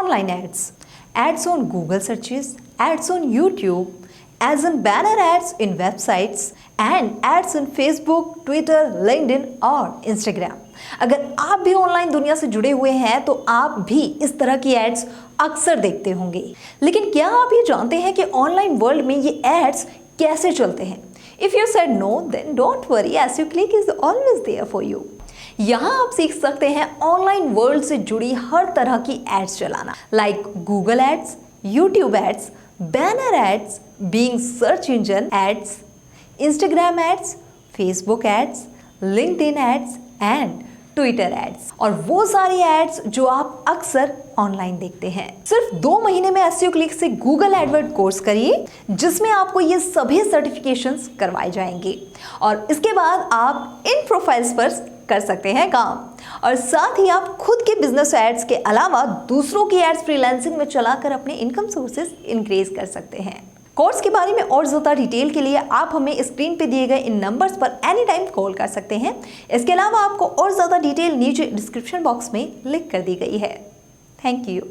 Online ads, ads on Google searches, ads on YouTube, ads on banner ads in websites and ads on Facebook, Twitter, LinkedIn और Instagram। अगर आप भी online दुनिया से जुड़े हुए हैं तो आप भी इस तरह की एड्स अक्सर देखते होंगे। लेकिन क्या आप ये जानते हैं कि ऑनलाइन वर्ल्ड में ये एड्स कैसे चलते हैं? If you said no, then don't worry, Seoclick is always there for you। यहाँ आप सीख सकते हैं ऑनलाइन वर्ल्ड से जुड़ी हर तरह की एड्स चलाना, like Google ads, YouTube ads, banner ads, being search engine ads, Instagram ads, Facebook ads, LinkedIn ads and Twitter ads और वो सारी एड्स जो आप अक्सर ऑनलाइन देखते हैं। सिर्फ 2 महीने में Seoclick से गूगल एडवर्ड कोर्स करिए जिसमें आपको ये सभी सर्टिफिकेशंस करवाए जाएंगे और इसके बाद आप इन प्रोफाइल्स पर कर सकते हैं काम और साथ ही आप खुद के बिजनेस एड्स के अलावा दूसरों की एड्स फ्रीलांसिंग में चलाकर अपने इनकम सोर्सेज इंक्रीज कर सकते हैं। कोर्स के बारे में और ज़्यादा डिटेल के लिए आप हमें स्क्रीन पे दिए गए इन नंबर्स पर एनी टाइम कॉल कर सकते हैं। इसके अलावा आपको और ज़्यादा डिटेल नीचे डिस्क्रिप्शन बॉक्स में लिंक कर दी गई है। Thank you.